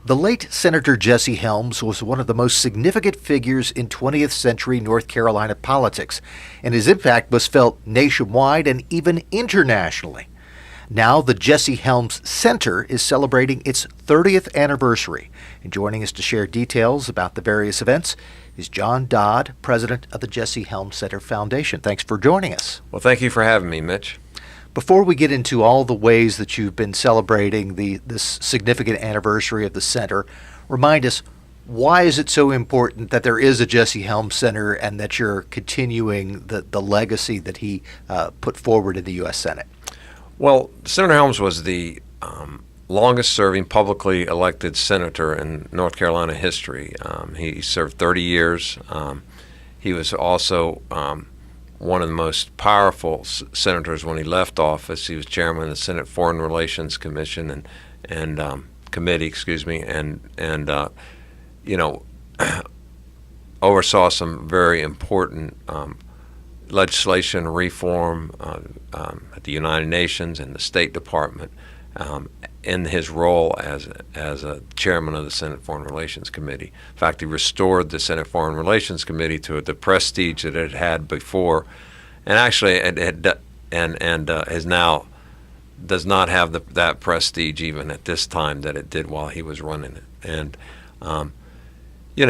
The late Senator Jesse Helms was one of the most significant figures in 20th century North Carolina politics, and his impact was felt nationwide and even internationally. Now, the Jesse Helms Center is celebrating its 30th anniversary. And joining us to share details about the various events is John Dodd, president of the Jesse Helms Center Foundation. Thanks for joining us. Well, thank you for having me, Mitch. Before we get into all the ways that you've been celebrating this significant anniversary of the center, remind us, why is it so important that there is a Jesse Helms Center and that you're continuing the legacy that he put forward in the U.S. Senate? Well, Senator Helms was the longest-serving publicly elected senator in North Carolina history. He served 30 years. He was also one of the most powerful senators when he left office. He was chairman of the Senate Foreign Relations Commission and committee, oversaw some very important legislation reform at the United Nations and the State Department in his role as a chairman of the Senate Foreign Relations Committee. In fact, he restored the Senate Foreign Relations Committee to the prestige that it had before, and actually it had is now does not have that prestige even at this time that it did while he was running it. And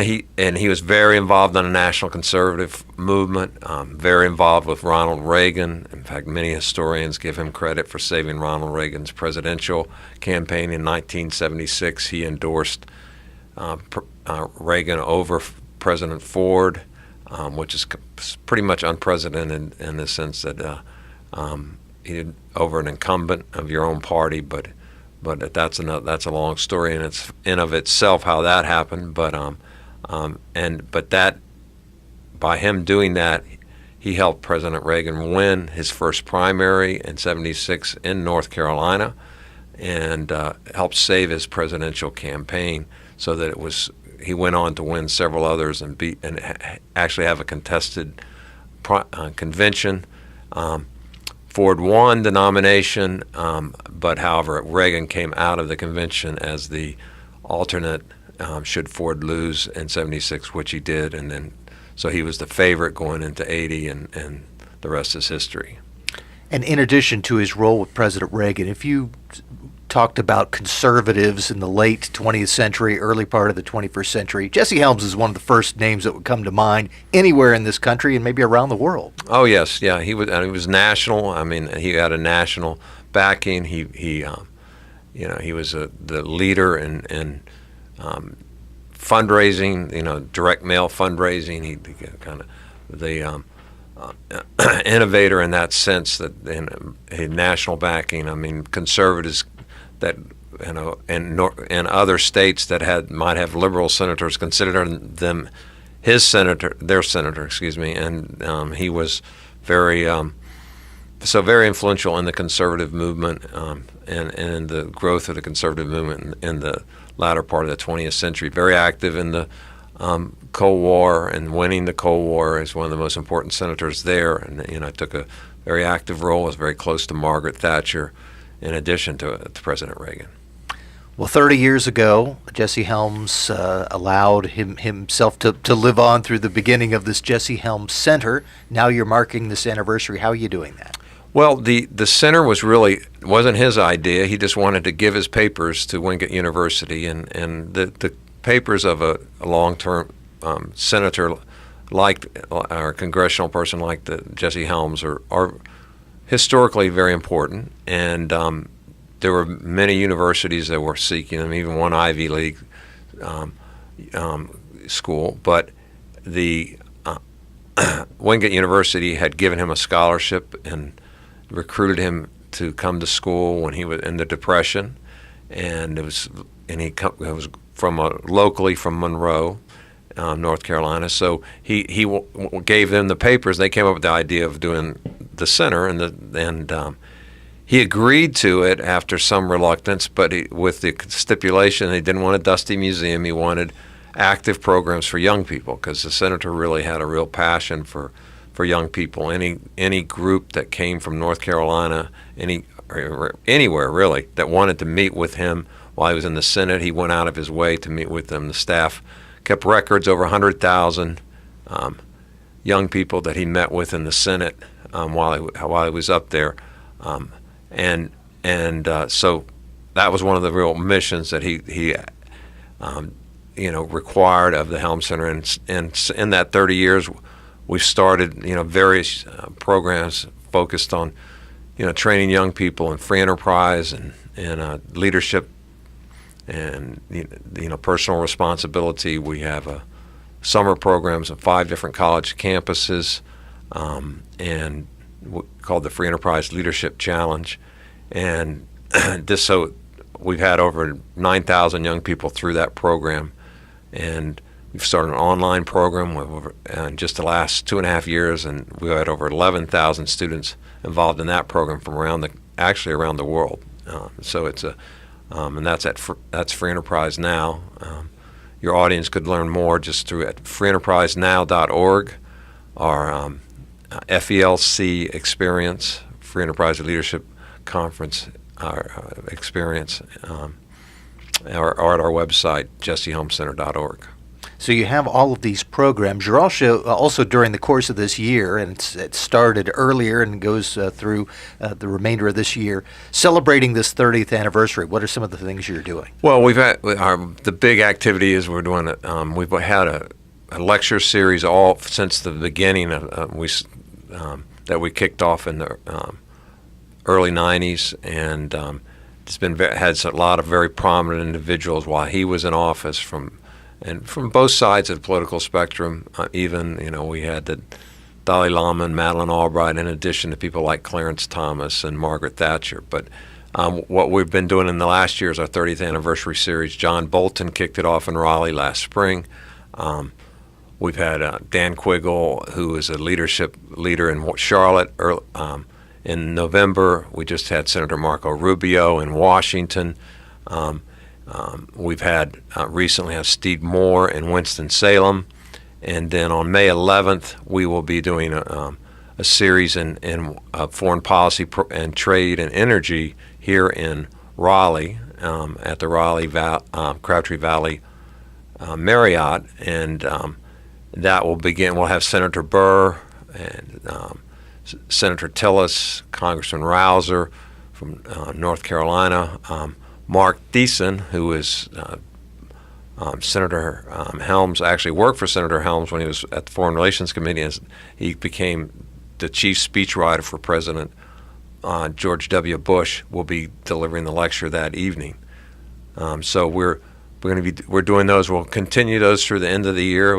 he was very involved in the national conservative movement, very involved with Ronald Reagan. In fact, many historians give him credit for saving Ronald Reagan's presidential campaign in 1976. He endorsed Reagan over President Ford, which is pretty much unprecedented in the sense that he over an incumbent of your own party, but that's a long story in of itself how that happened. But that by him doing that, he helped President Reagan win his first primary in '76 in North Carolina, and helped save his presidential campaign so that he went on to win several others and actually have a contested convention. Ford won the nomination, but however, Reagan came out of the convention as the alternate should Ford lose in '76, which he did, and then so he was the favorite going into '80, and the rest is history. And in addition to his role with President Reagan, if you talked about conservatives in the late 20th century, early part of the 21st century, Jesse Helms is one of the first names that would come to mind anywhere in this country and maybe around the world. Oh yes, yeah, he was national. I mean, he had a national backing. He was the leader in fundraising, direct mail fundraising. He kind of the innovator in that sense, that in national backing. I mean, conservatives that in other states that might have liberal senators considered them their senator, and he was very very influential in the conservative movement and in the growth of the conservative movement in the latter part of the 20th century. Very active in the Cold War and winning the Cold War as one of the most important senators there, and took a very active role. Was very close to Margaret Thatcher, in addition to President Reagan. Well, 30 years ago, Jesse Helms allowed himself to live on through the beginning of this Jesse Helms Center. Now you're marking this anniversary. How are you doing that? Well, the center wasn't his idea. He just wanted to give his papers to Wingate University, and the papers of a long-term senator or congressional person like the Jesse Helms are historically very important, and there were many universities that were seeking them, even one Ivy League school. But the Wingate University had given him a scholarship and recruited him to come to school when he was in the Depression, and he was locally from Monroe, North Carolina. So he gave them the papers. They came up with the idea of doing the center, and he agreed to it after some reluctance, but with the stipulation he didn't want a dusty museum. He wanted active programs for young people, because the senator really had a real passion for young people. Any group that came from North Carolina, anywhere really, that wanted to meet with him while he was in the Senate, he went out of his way to meet with them. The staff kept records, over 100,000 young people that he met with in the Senate while he was up there, and so that was one of the real missions that he required of the Helms Center. And in that 30 years, we've started various programs focused on training young people in free enterprise and leadership and personal responsibility. We have summer programs on 5 different college campuses, and called the Free Enterprise Leadership Challenge. And so we've had over 9,000 young people through that program, and we've started an online program in just the last 2.5 years, and we've had over 11,000 students involved in that program from around the world. So it's and that's Free Enterprise Now. Your audience could learn more just through at freeenterprisenow.org, or FELC Experience, Free Enterprise Leadership Conference Experience, or at our website, jessehelmscenter.org. So you have all of these programs. You're also during the course of this year, and it started earlier and goes through the remainder of this year, celebrating this 30th anniversary. What are some of the things you're doing? Well, we've had the big activity is we're doing it. We've had a lecture series all since the beginning that we kicked off in the early 90s, and it's had a lot of very prominent individuals while he was in office from both sides of the political spectrum. Even we had the Dalai Lama and Madeleine Albright, in addition to people like Clarence Thomas and Margaret Thatcher. But what we've been doing in the last year is our 30th anniversary series. John Bolton kicked it off in Raleigh last spring. We've had Dan Quiggle, who is a leadership leader in Charlotte. In November, we just had Senator Marco Rubio in Washington. We've had recently Steve Moore in Winston-Salem. And then on May 11th, we will be doing a series in foreign policy and trade and energy here in Raleigh at the Raleigh Crabtree Valley Marriott. And that will begin. We'll have Senator Burr and Senator Tillis, Congressman Rouser from North Carolina, Mark Thiessen, who is Senator Helms, actually worked for Senator Helms when he was at the Foreign Relations Committee, and he became the chief speechwriter for President George W. Bush, will be delivering the lecture that evening. So we're doing those. We'll continue those through the end of the year.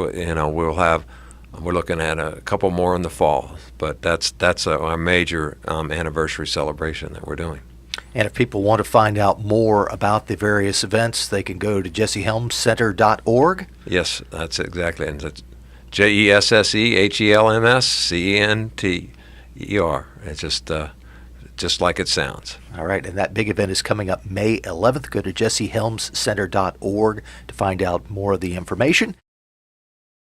We're looking at a couple more in the fall, but that's our major anniversary celebration that we're doing. And if people want to find out more about the various events, they can go to jessehelmscenter.org. Yes, that's exactly. And it's JESSEHELMSCENTER. It's just like it sounds. All right, and that big event is coming up May 11th. Go to jessehelmscenter.org to find out more of the information.